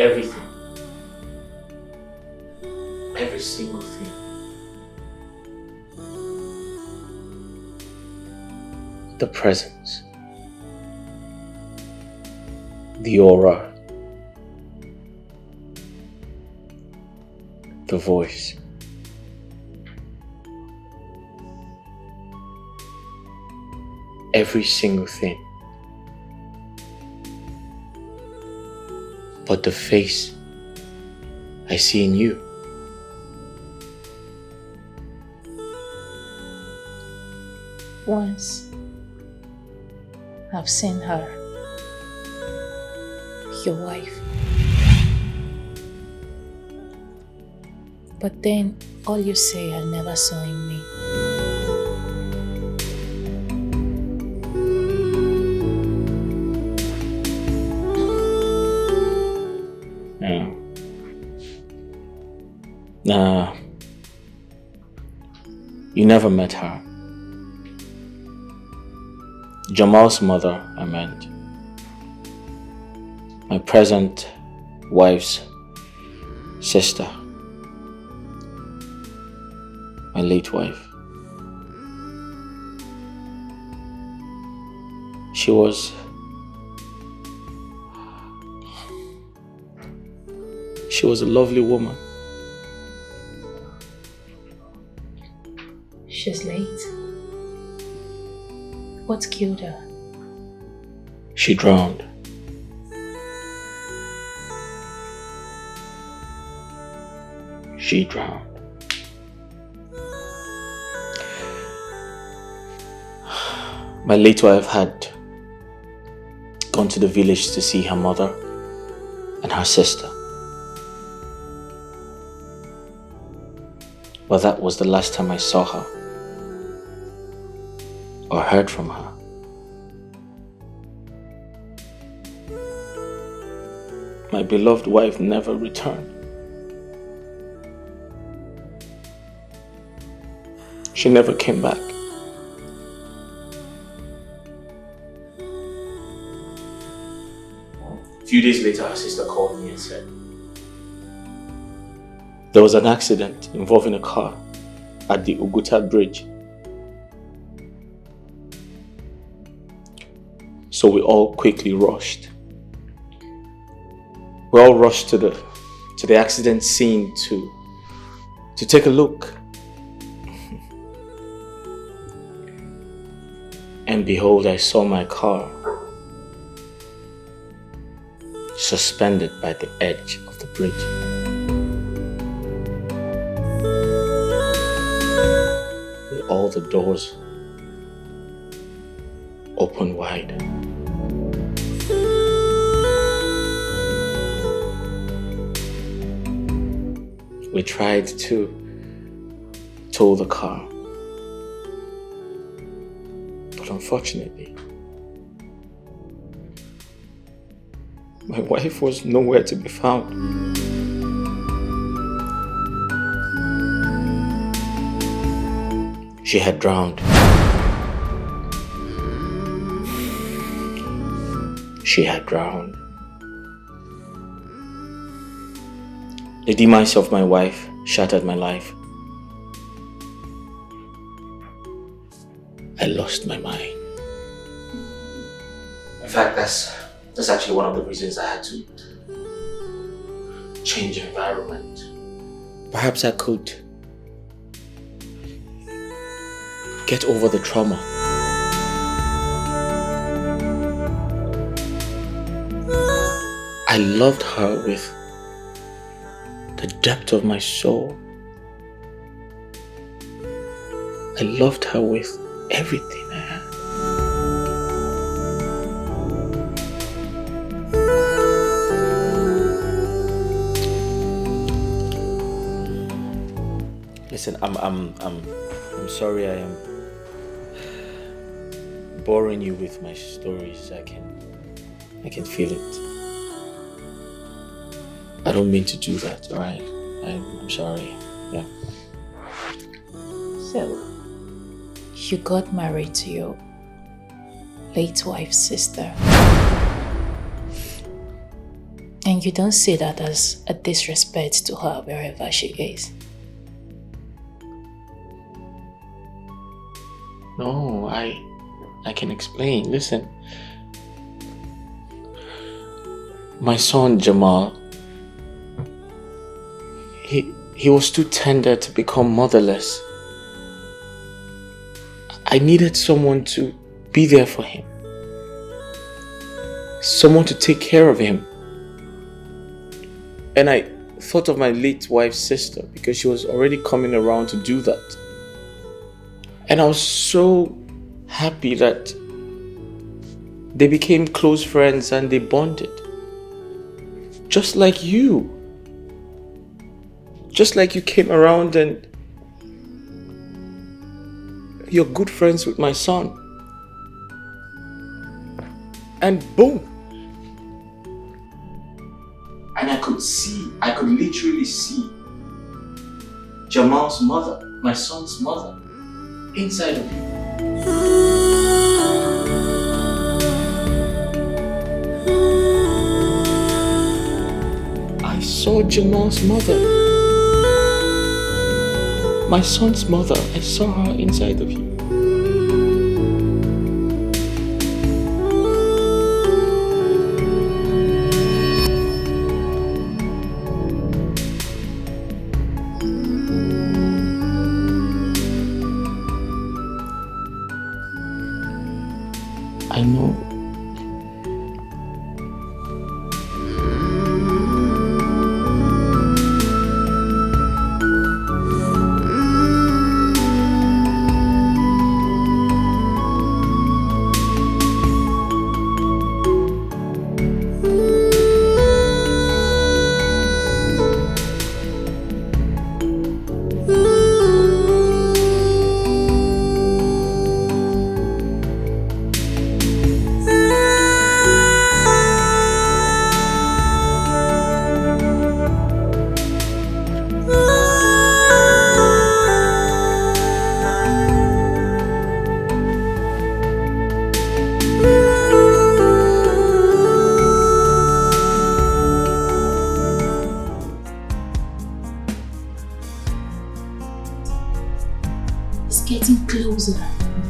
Everything. Every single thing. The presence. The aura. The voice. Every single thing. But the face I see in you. Once I've seen her, your wife. But then all you say I never saw in me. Yeah. Nah. You never met her. Jamal's mother, I meant. My present wife's sister. My late wife. She was a lovely woman. She's late. What killed her? She drowned. She drowned. My late wife had gone to the village to see her mother and her sister. But that was the last time I saw her or heard from her. My beloved wife never returned. She never came back. A few days later, her sister called me and said, there was an accident involving a car at the Uguta bridge. So we all quickly rushed. We all rushed to the accident scene to take a look. And behold, I saw my car suspended by the edge of the bridge. With all the doors open wide. We tried to tow the car, but unfortunately, my wife was nowhere to be found. She had drowned. She had drowned. The demise of my wife shattered my life. I lost my mind. In fact, that's actually one of the reasons I had to change environment. Perhaps I could get over the trauma. I loved her with the depth of my soul. I loved her with everything I had. Listen, I'm sorry I am boring you with my stories. I can feel it. I don't mean to do that, alright? I'm sorry. Yeah. So, you got married to your late wife's sister. And And you don't see that as a disrespect to her wherever she is. No, I can explain. Listen. My son Jamal, he was too tender to become motherless. I needed someone to be there for him. Someone to take care of him. And I thought of my late wife's sister because she was already coming around to do that. And I was so happy that they became close friends and they bonded. Just like you. Just like you came around and you're good friends with my son. And boom. And I could literally see Jamal's mother, my son's mother, inside of you. I saw Jamal's mother. My son's mother, I saw her inside of you. I know.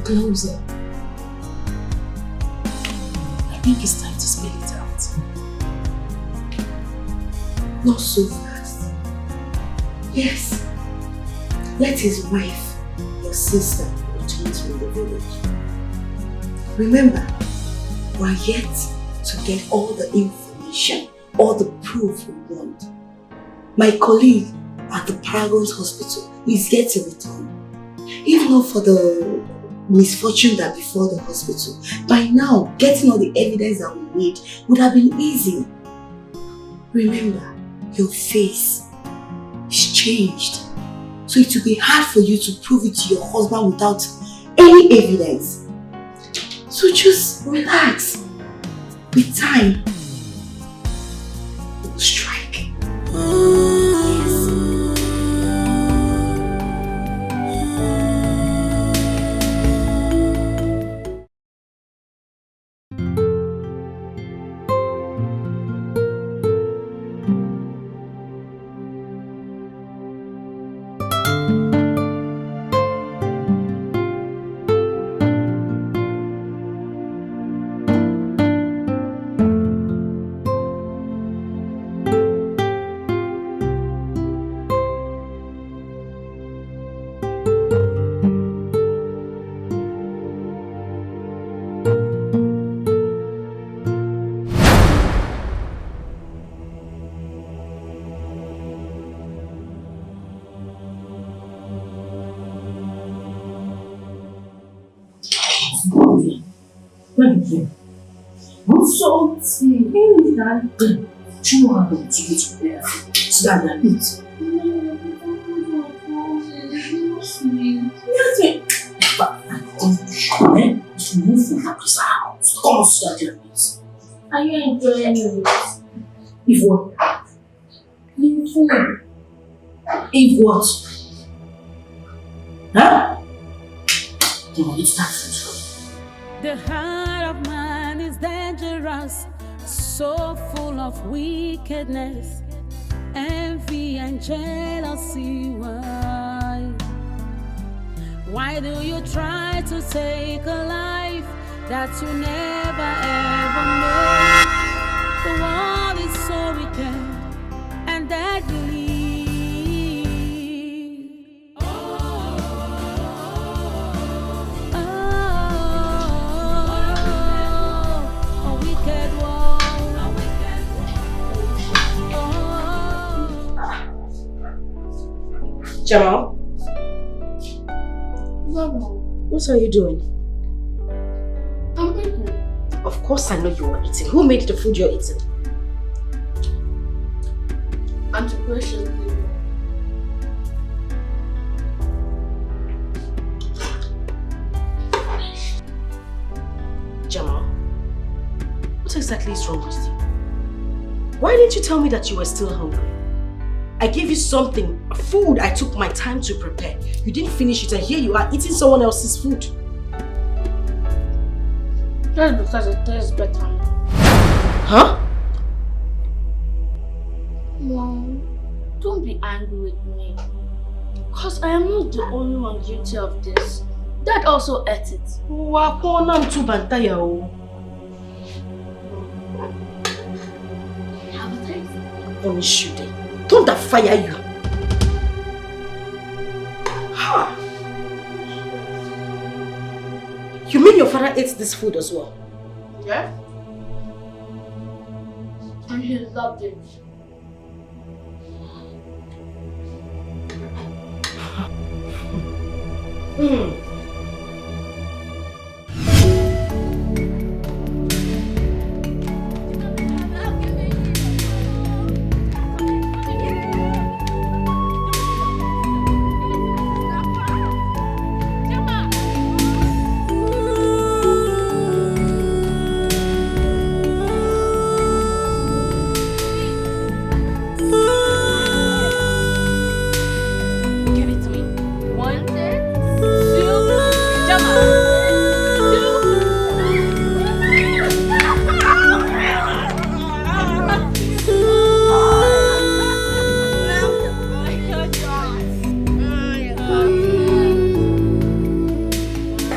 Closer. I think it's time to spell it out. Not so fast. Yes. Let his wife, your sister, return from the village. Remember, we're yet to get all the information, all the proof we want. My colleague at the Paragon's hospital is yet to return. If not for the misfortune that befell the hospital, by now getting all the evidence that we need would have been easy. Remember, your face is changed, so it will be hard for you to prove it to your husband without any evidence. So just relax. With time, it will strike. Yes. Are you enjoying it? If what? If what? Huh? It's that. The heart of man is dangerous, so full of wickedness, envy and jealousy. Why do you try to take a life that you never ever made? The world is so wicked and deadly. A wicked world. Jamal? Mama, What are you doing? I'm eating. Of course I know you were eating. Who made the food you're eating? Auntie Precious, baby. Jamal, what exactly is wrong with you? Why didn't you tell me that you were still hungry? I gave you something, food I took my time to prepare. You didn't finish it and here you are eating someone else's food. That's because it tastes better. Huh? Mom, don't be angry with me. Because I am not the only one guilty of this. Dad also ate it. Wakona mtubantaya o. Have a taste. Punish you then. Don't that fire you. Ha! You mean your father ate this food as well? Yeah? And he loved it.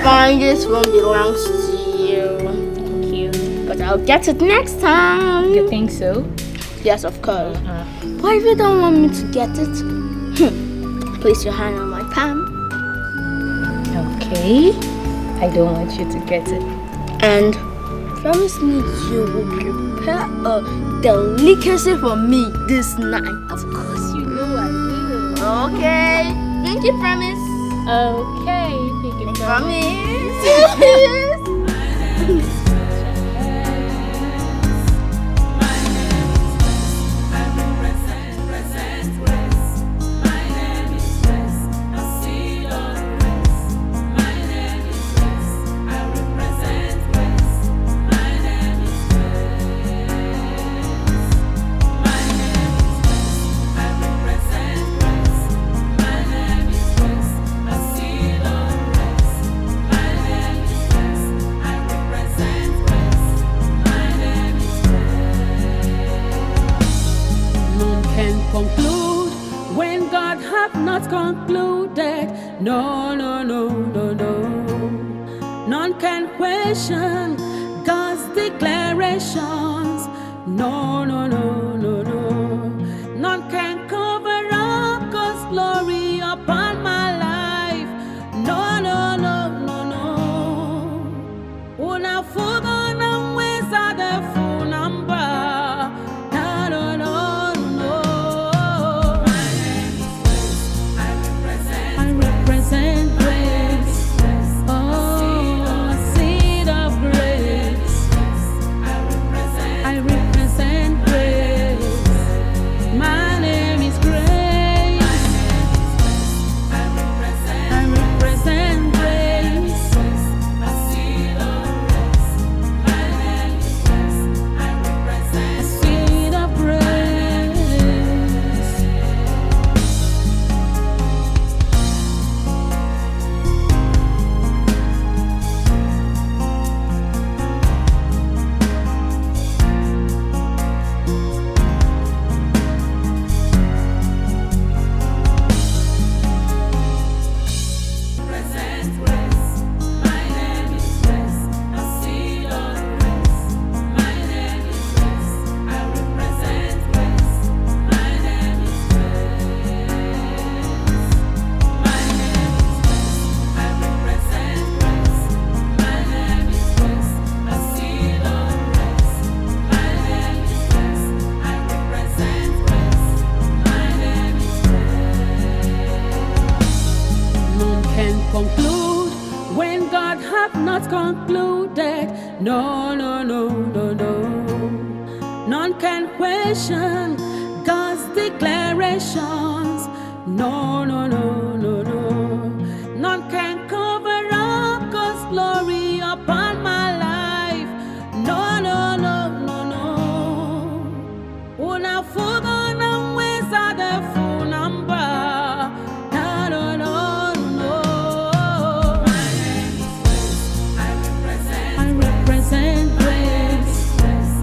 Fine, this one belongs to you. Thank you. But I'll get it next time. You think so? Yes, of course. But if you don't want me to get it, place your hand on my palm. Okay. I don't want you to get it. And promise me you will prepare a delicacy for me this night. Of course you know I will. Okay. Pinky promise. Okay, Pinky Promise. Conclude when God hath not concluded. No, no, no, no, no. None can question God's declarations. No, no, no, no, no. None can cover up God's glory upon my life. No, no, no, no, no. Una fuga na weza de full number. No, no, no. I represent grace. No, no, no, no, no. None can question God's declarations. No, no, no, no, no. None can cover up God's glory upon my life. No, no, no, no, no. Una fuga na weza de funamba. No, no, no, no. I represent grace.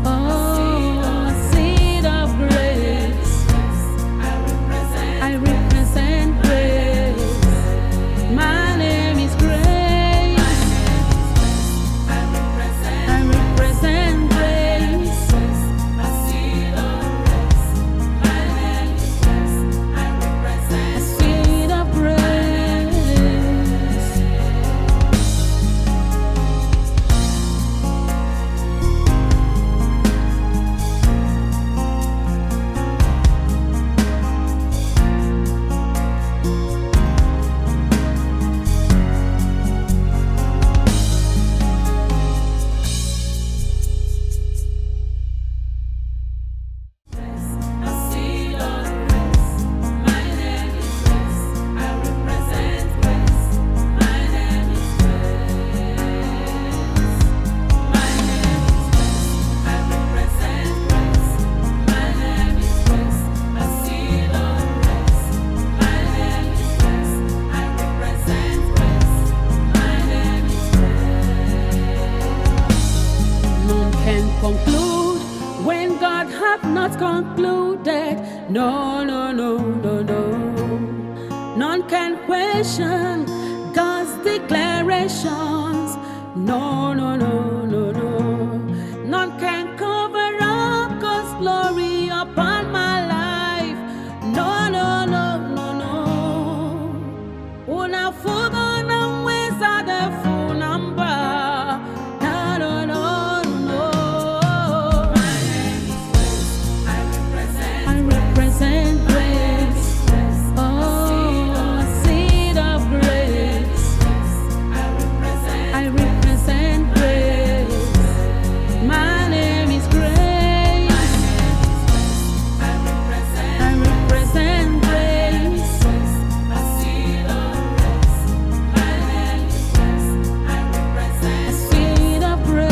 Oh, seed of grace. I represent grace. My name is grace. I represent grace. A seed of grace. My name is grace. I represent a seed of grace. A seed of grace. My name is grace. I represent grace. My name is grace. My name is grace. I represent grace. My name is grace. A seed of grace. My name is grace. I represent grace. My name is grace. None can conclude when God hath not concluded. No, no, no, no, no. None can question God's declarations. No, no, no, no, no. None can cover up God's glory upon my life. No, no, no, no, no. Una fuga na weza de funamba. No, no, no, no. I represent grace. Oh, seed of grace. I represent grace. My name is grace. I represent grace. A seed of grace. My name is grace. I represent a seed of grace.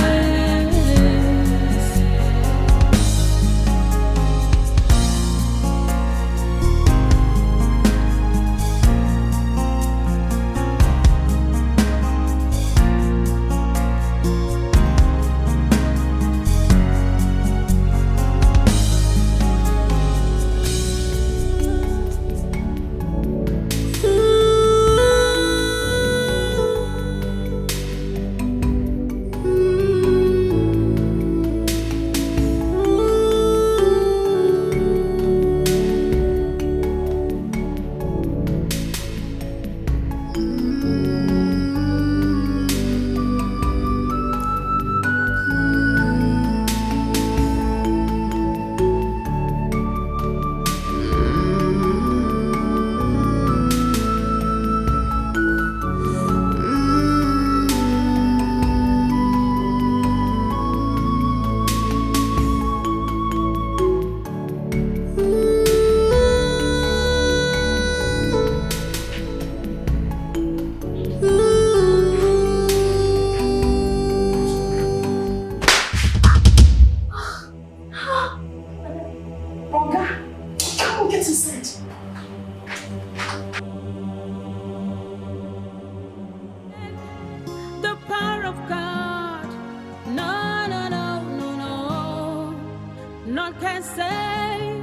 Oga, come on, get inside. The power of God. No, no, no, no, no. None can say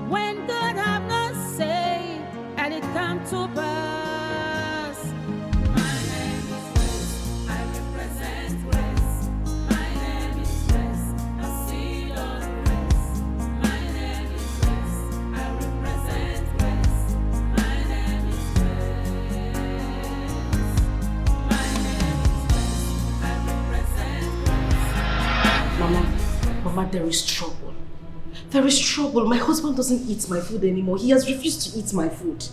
when God have not said, and it come to pass. My name is grace. I represent grace. My name is grace. A seed of grace. My name is grace. I represent grace. My name is grace. My name is grace. I represent grace. Mama, there is trouble. There is trouble. My husband doesn't eat my food anymore. He has refused to eat my food.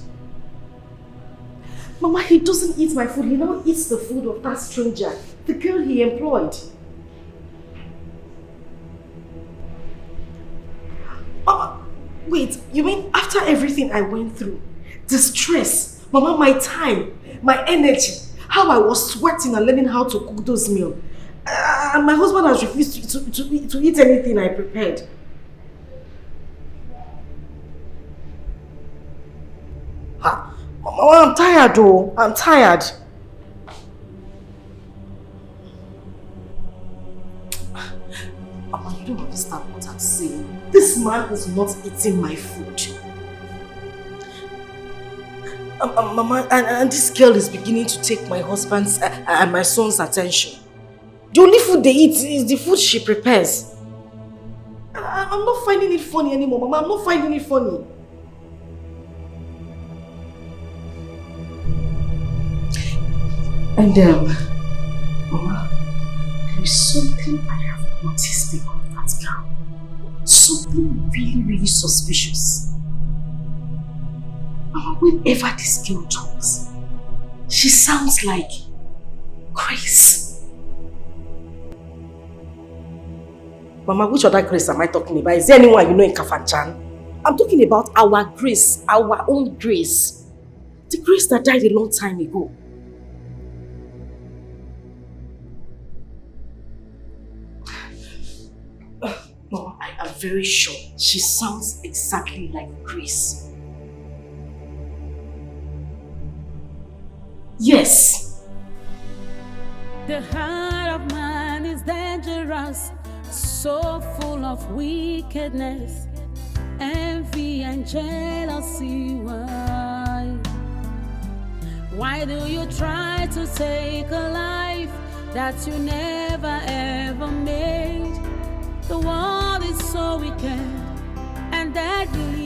Mama, he doesn't eat my food. He now eats the food of that stranger, the girl he employed. Wait, you mean after everything I went through? The stress, Mama, my time, my energy, how I was sweating and learning how to cook those meals. And my husband has refused to eat anything I prepared. Mama, I'm tired though. I'm tired. Mama, you don't understand what I'm saying. This man is not eating my food. Mama, and this girl is beginning to take my husband's and my son's attention. The only food they eat is the food she prepares. I'm not finding it funny anymore, Mama. I'm not finding it funny. And Mama, there is something I have noticed about that girl. Something really, really suspicious. Mama, whenever this girl talks, she sounds like Grace. Mama, which other Grace am I talking about? Is there anyone you know in Kafanchan? I'm talking about our Grace, our own Grace. The Grace that died a long time ago. Mama, I am very sure she sounds exactly like Grace. Yes. The heart of man is dangerous, so full of wickedness, envy and jealousy. Why do you try to take a life that you never ever made? The world is so wicked and deadly.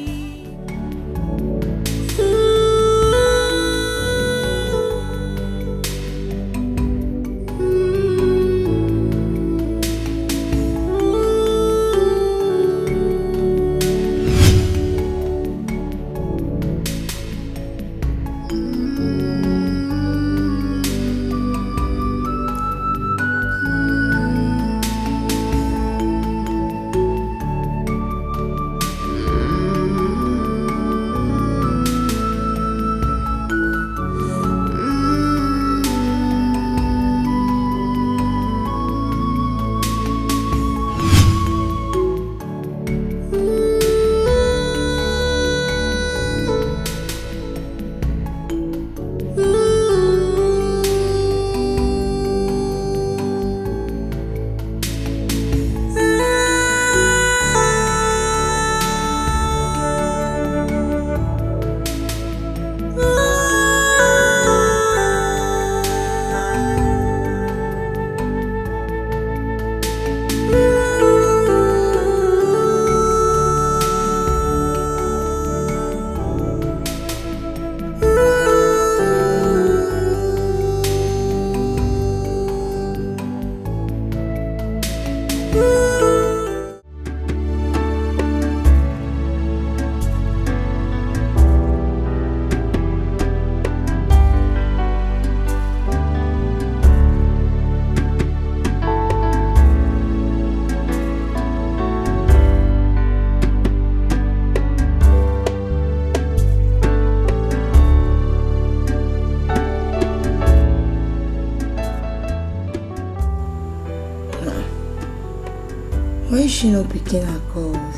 Why is she not picking her calls?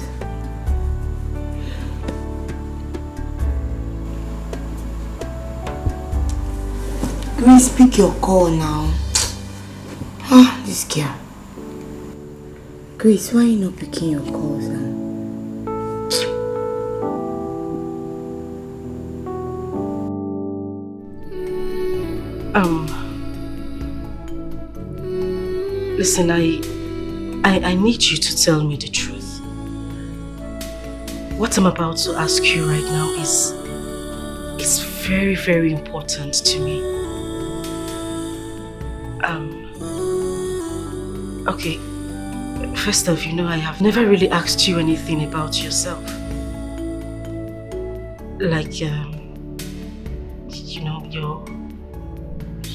Grace, pick your call now. Ah, this girl. Grace, why are you not picking your calls now? Listen, I need you to tell me the truth. What I'm about to ask you right now is very, very important to me. Okay, first off, I have never really asked you anything about yourself. Like,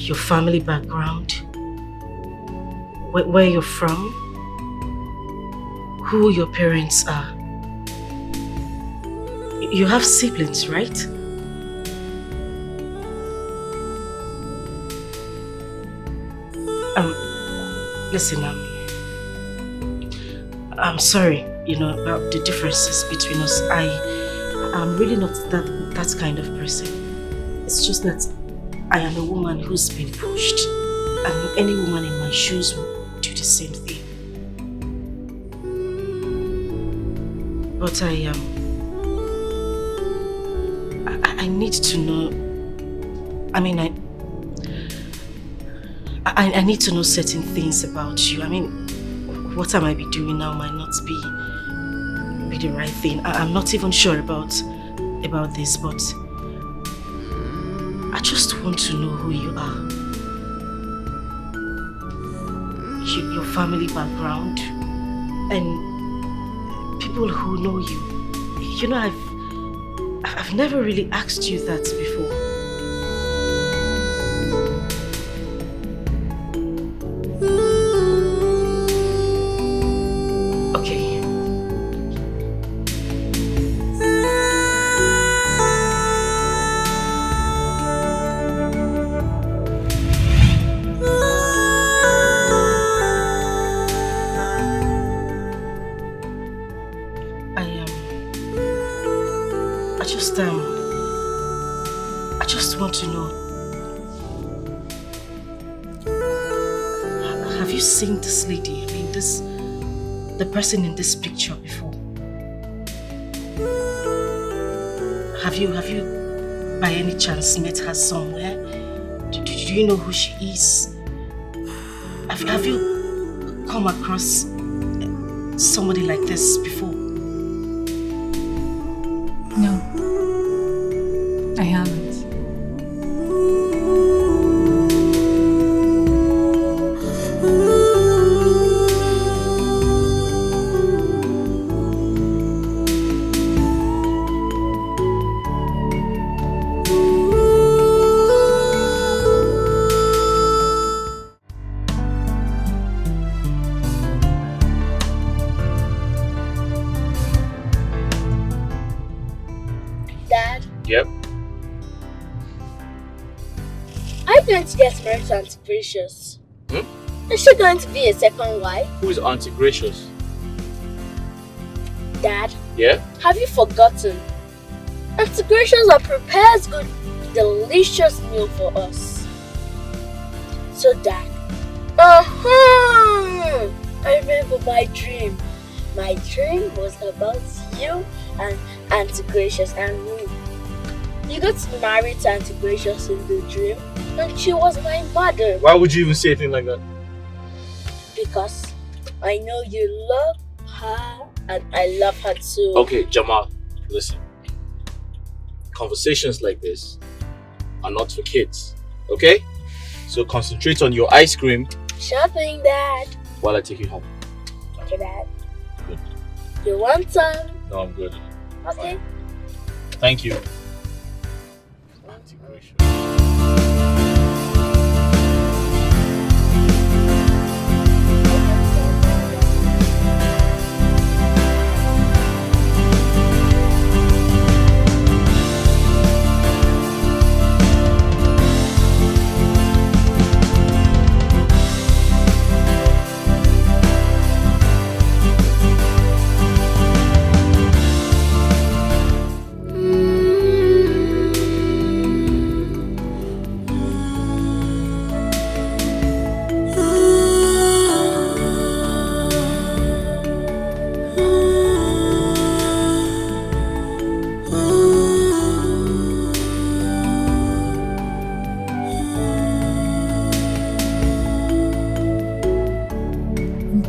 your family background, where you're from, who your parents are. You have siblings, right? Listen, I'm sorry, about the differences between us. I'm really not that kind of person. It's just that I am a woman who's been pushed, and any woman in my shoes would do the same thing. But I need to know. I need to know certain things about you. What I might be doing now might not be the right thing. I'm not even sure about this, but I just want to know who you are. Your family background, and people who know you. I've never really asked you that before. I just want to know, have you seen this lady? The person in this picture before? Have you by any chance met her somewhere? Do you know who she is? Have you come across somebody like this before? No, I haven't. Yep. Are you going to get married to Auntie Gracious? Is she going to be a second wife? Who is Auntie Gracious? Dad? Yeah? Have you forgotten? Auntie Gracious prepares good, delicious meal for us. So Dad, I remember my dream. My dream was about you and Auntie Gracious and me. You got married to Auntie Gracious in the dream, and she was my mother. Why would you even say anything like that? Because I know you love her, and I love her too. Okay, Jamal, listen. Conversations like this are not for kids, okay? So concentrate on your ice cream. Shopping, Dad. While I take you home. Okay, Dad. Good. You want some? No, I'm good. Okay. Fine. Thank you.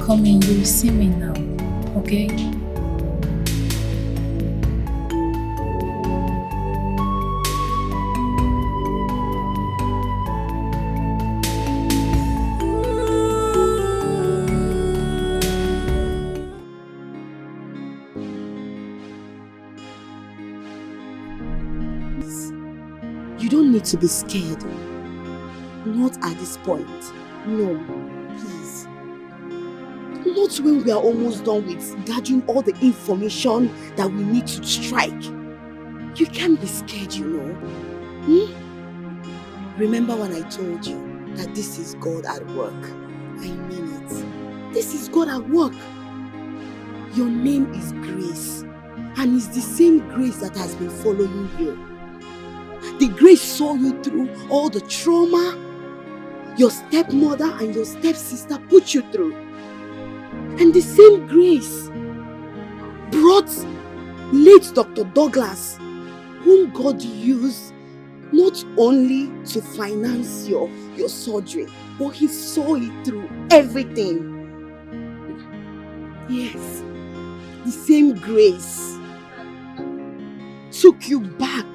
Coming, you will see me now, okay? You don't need to be scared. Not at this point. No, please. Not when we are almost done with gathering all the information that we need to strike. You can't be scared, you know. Remember when I told you that this is God at work? I mean it. This is God at work. Your name is Grace. And it's the same grace that has been following you. The grace saw you through all the trauma your stepmother and your stepsister put you through. And the same grace brought late Dr. Douglas, whom God used not only to finance your surgery, but he saw it through everything. Yes, the same grace took you back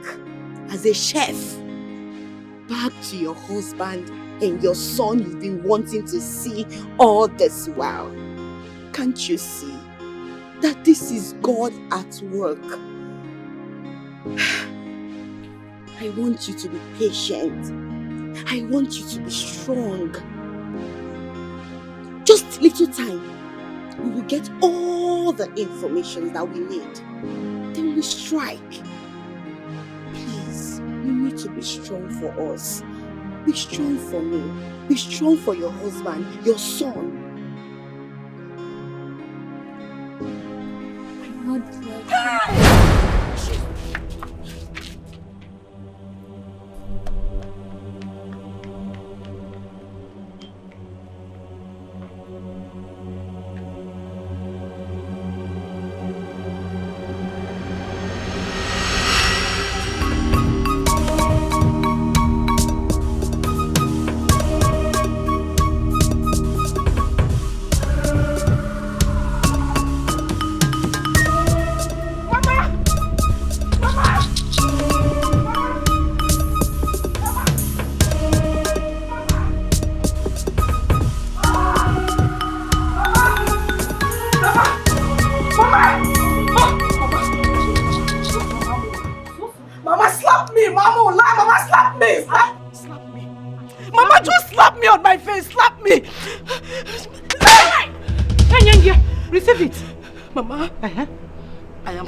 as a chef, back to your husband and your son you've been wanting to see all this while. Can't you see that this is God at work? I want you to be patient. I want you to be strong. Just little time, we will get all the information that we need. Then we strike. Please, you need to be strong for us. Be strong for me. Be strong for your husband, your son.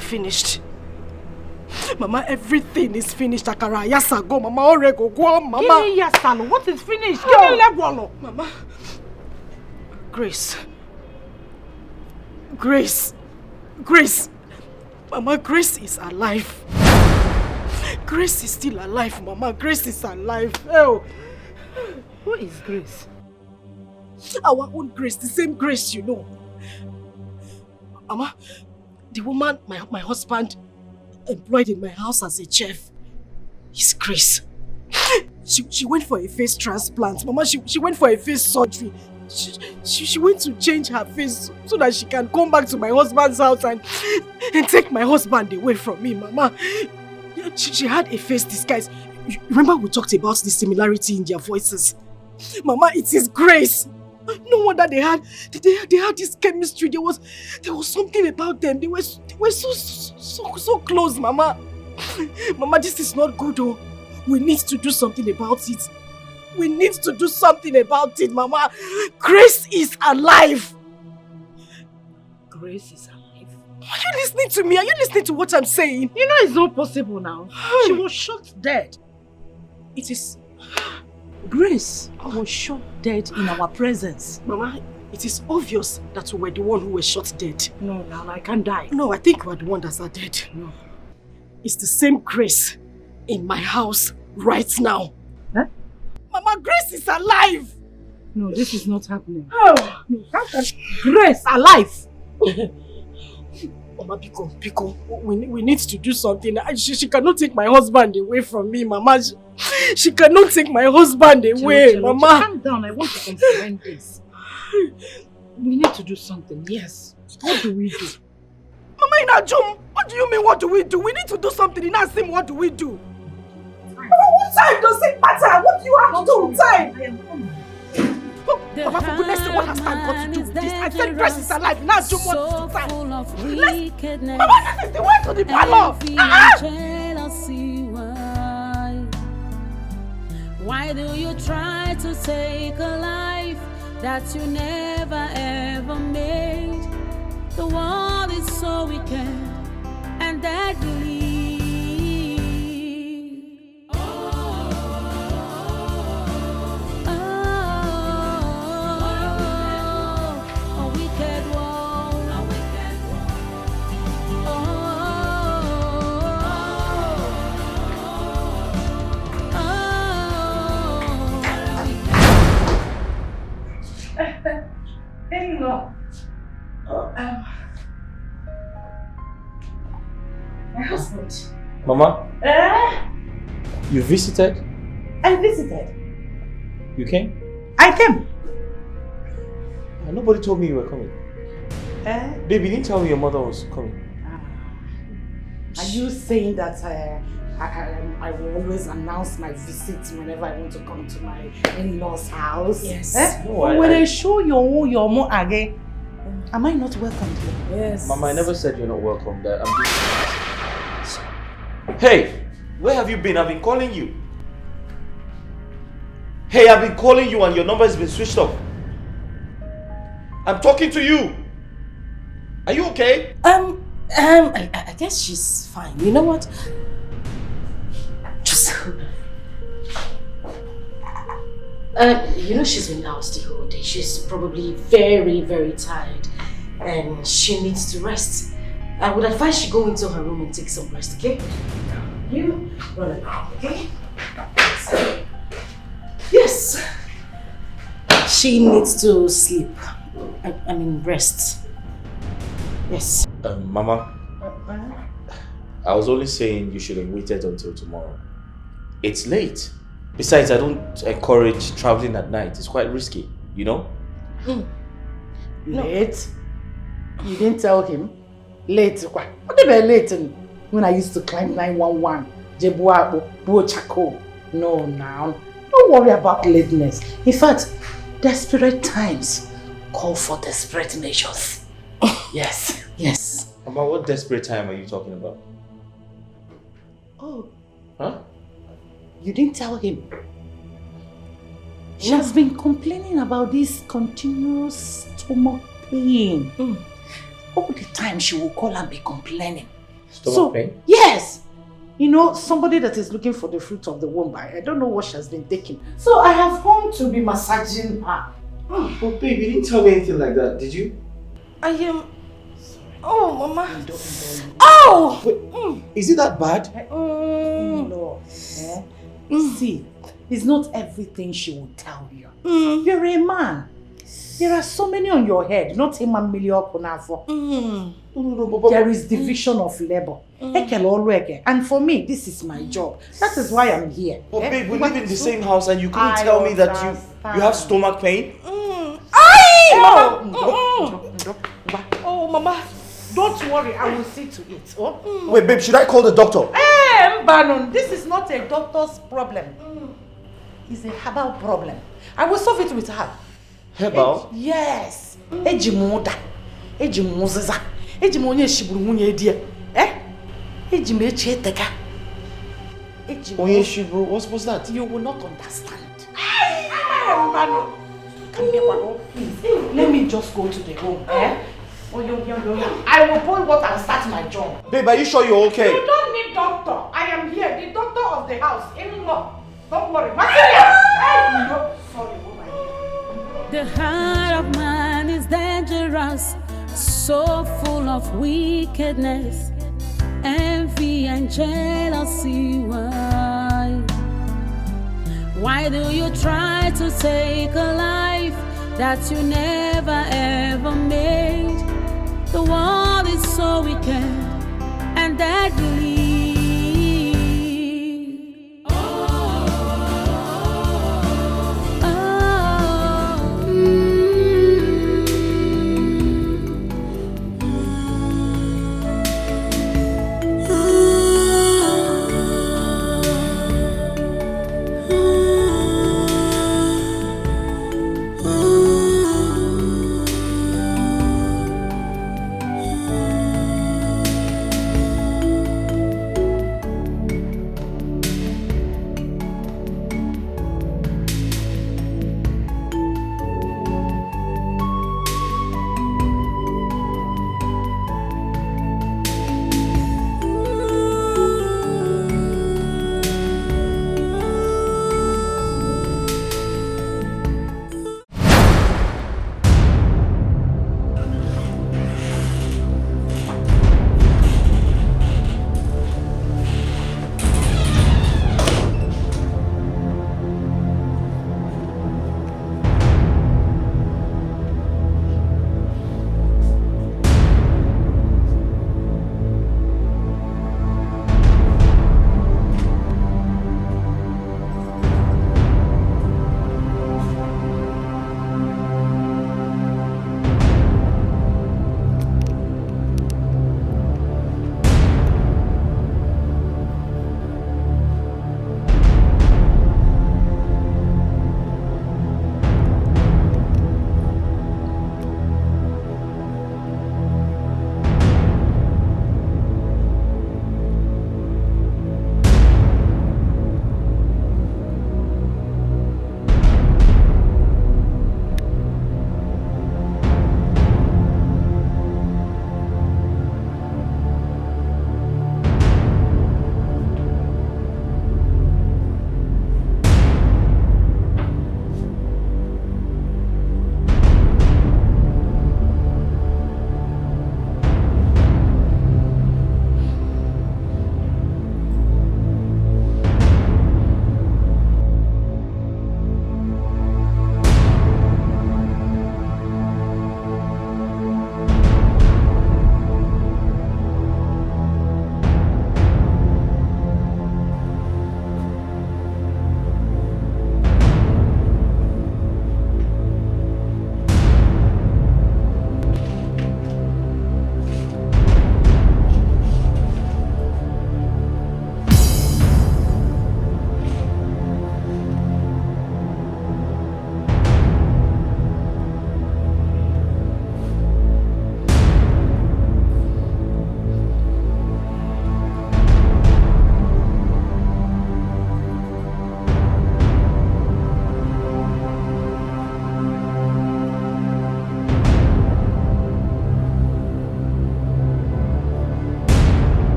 Finished. Mama, everything is finished. Akara, yasa go, Mama, orego go, Mama. Give me yasa, what is finished? Give me legwalo. Mama. Grace. Grace. Mama, Grace is alive. Grace is still alive, Mama. Grace is alive. Oh. Who is Grace? Our own Grace, the same Grace, you know. Mama, the woman my husband employed in my house as a chef is Grace. She went for a face transplant. Mama, she went for a face surgery. She went to change her face so that she can come back to my husband's house and take my husband away from me, Mama. She had a face disguise. Remember we talked about the similarity in their voices? Mama, it is Grace. No wonder they had this chemistry. There was something about them. They were so close, Mama. Mama, this is not good, oh. We need to do something about it. We need to do something about it, Mama. Grace is alive. Grace is alive. Are you listening to me? Are you listening to what I'm saying? You know it's not possible now. She was shot dead. It is... Grace was shot dead in our presence. Mama, it is obvious that we were the one who was shot dead. No, now I can't die. No, I think we're the one that's dead. No. It's the same Grace in my house right now. Huh? Mama, Grace is alive! No, this is not happening. Oh. No, how can Grace alive? Mama, Biko, we need to do something. She cannot take my husband away from me, Mama. She cannot take my husband away, Mama. Calm down, I want to comprehend this. We need to do something, yes. What do we do? Mama, Inajum, what do you mean what do we do? We need to do something. Inasim, what do we do? Mama, what time does it matter? What do you have to do? Time! I am coming. Mama, for goodness sake, what has time got to do with this? I said Grace is alive. Inajum, what is the time? Mama, this is the way to the parlor. Why do you try to take a life that you never ever made? The world is so wicked and deadly. My husband. Mama, Eh? you visited? I visited. You came? I came. Nobody told me you were coming. Eh? Baby, you didn't tell me your mother was coming. Are you saying that I will always announce my visits whenever I want to come to my in-laws' house? Yes. Eh? No, When I show your mom again, am I not welcome here? Yes. Mama, I never said you're not welcome there. Hey, where have you been? I've been calling you. Hey, I've been calling you and your number has been switched off. I'm talking to you. Are you okay? I guess she's fine. You know what? Just you know she's been out the whole day. She's probably very, very tired, and she needs to rest. I would advise she go into her room and take some rest. Okay? You run around. Okay? Yes. She needs to sleep. I mean, rest. Yes. Mama, I was only saying you should have waited until tomorrow. It's late. Besides, I don't encourage traveling at night. It's quite risky, you know? Late? You didn't tell him? Late? What did I late when I used to climb 911? Jebuabo, Chako. No, now. Don't worry about lateness. In fact, desperate times call for desperate measures. Yes. Yes. Mama, what desperate time are you talking about? Oh. Huh? You didn't tell him? She has been complaining about this continuous stomach pain. All the time she will call and be complaining. Stomach pain? Yes. You know, somebody that is looking for the fruit of the womb. I don't know what she has been taking. So I have come to be massaging her. Oh, babe, you didn't tell me anything like that, did you? I am... Oh, Mama. Oh! Wait, is it that bad? No. See, it's not everything she will tell you. You're a man. There are so many on your head, not a man million. There is division of labor. And for me, this is my job. That is why I'm here. But babe, we live in the same house and you couldn't tell me that you have stomach pain? Oh, Mama. Don't worry, I will see to it. Oh? Wait, babe, should I call the doctor? Mbanon, this is not a doctor's problem. It's a herbal problem. I will solve it with her. Herbal? Yes. Ejimoda. Ejimoziza. Ejimonye shiburu munye die. Ejimecheteka. Onye shiburu, what's that? You will not understand. Mbanon. Come here, please. Let me just go to the room. I will boil water and start my job. Babe, are you sure you're okay? You don't need doctor. I am here, the doctor of the house. In-law. Don't worry. Sorry. The heart of man is dangerous, so full of wickedness, envy and jealousy. Why do you try to take a life that you never ever made? The world is so wicked and deadly.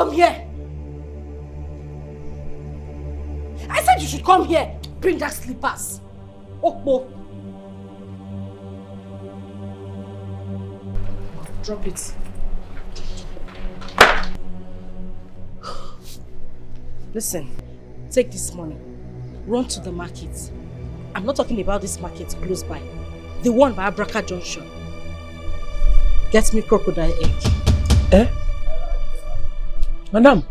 come here. I said you should come here. Bring that slippers. Okpo. Drop it. Listen, take this money. Run to the market. I'm not talking about this market close by. The one by Abraka Junction. Get me crocodile egg. Eh? Madam?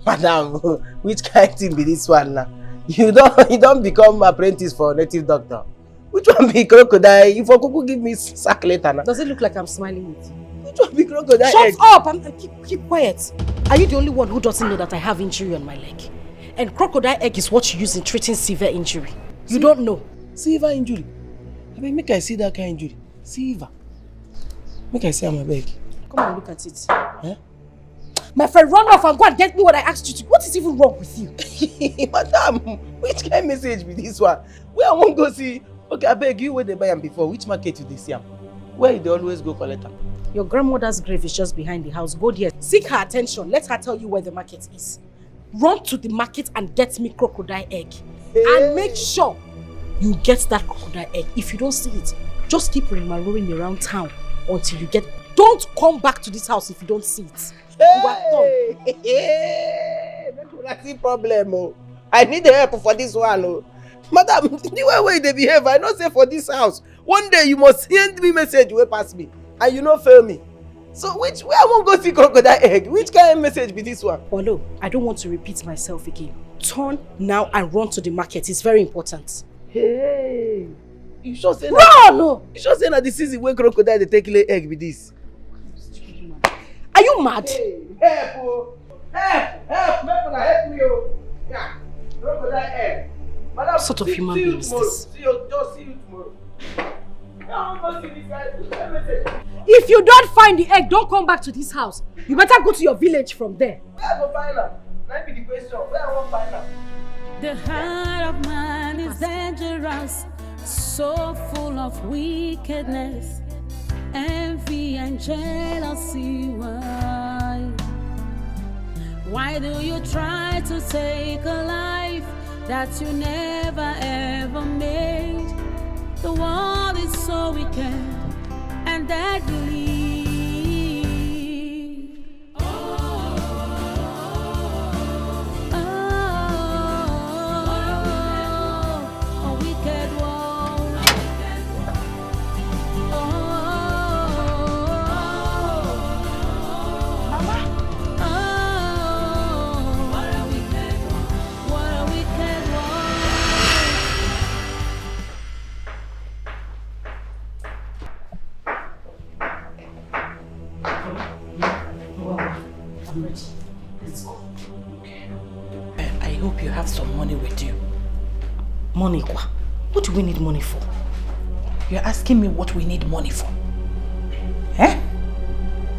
Madam, which kind of thing be this one now? You don't become apprentice for native doctor. Which one be crocodile? If Okuku give me sack later now. Does it look like I'm smiling with you? Which one be crocodile Shut egg? up! Keep quiet. Are you the only one who doesn't know that I have injury on my leg? And crocodile egg is what you use in treating severe injury. You don't know. Severe injury? I mean, make I see that kind of injury. Severe. Make I see on my bag. Come on, look at it. Huh? My friend, run off and go and get me what I asked you to. What is even wrong with you? Madam, which kind of message be this one? Where I won't go see? Okay, I beg you where they buy them before. Which market you they see them? Where they always go collect them? Your grandmother's grave is just behind the house. Go there. Seek her attention. Let her tell you where the market is. Run to the market and get me crocodile egg. Hey. And make sure you get that crocodile egg. If you don't see it, just keep roaming around town until you get... Don't come back to this house if you don't see it. Hey! Hey! That's the problem. Oh. I need the help for this one. Oh. Madam, the way they behave, I don't say for this house. One day you must send me message way past me. And you not fail me. So where I won't go see crocodile egg? Which kind of message be this one? Polo, I don't want to repeat myself again. Turn now and run to the market. It's very important. Hey! You sure say run! No! You sure say that this is when crocodile they take lay egg with this? Are you mad? Hey, help! Oh. Help! Help me! Oh. Yeah. Crocodile egg. Madam, what sort of human being is this? See you tomorrow. If you don't find the egg, don't come back to this house. You better go to your village from there. Where I go find her? That be the question. Where I won't find her? The heart of man is dangerous, so full of wickedness, envy and jealousy. Why do you try to take a life that you never ever made? The world is so wicked and deadly. I hope you have some money with you. Money, kwa? What do we need money for? You're asking me what we need money for. Eh?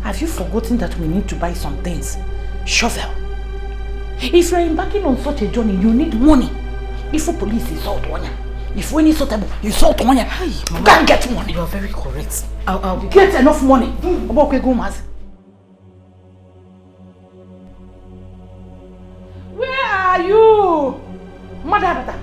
Have you forgotten that we need to buy some things? Shovel. If you're embarking on such a journey, you need money. If the police insult one, if we need suitable, you insult one. Hey, Mama, go and get money. You are very correct. I'll get enough money. Where are you? Mother.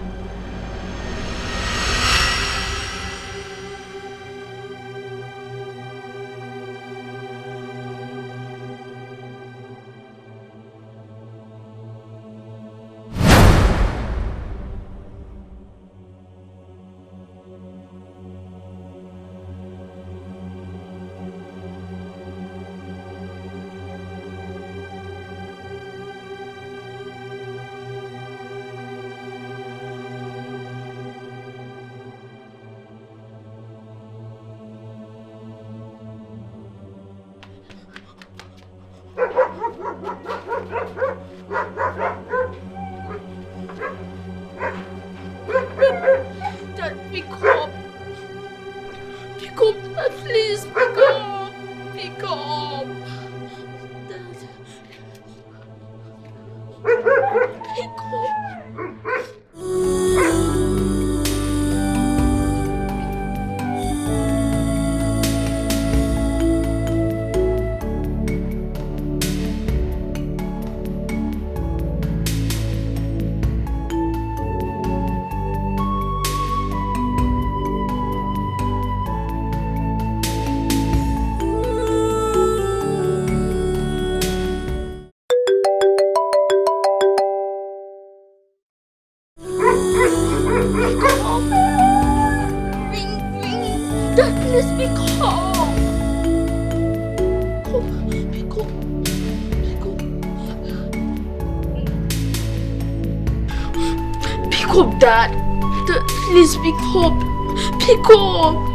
up, Dad. Dad, please pick up. Pick up.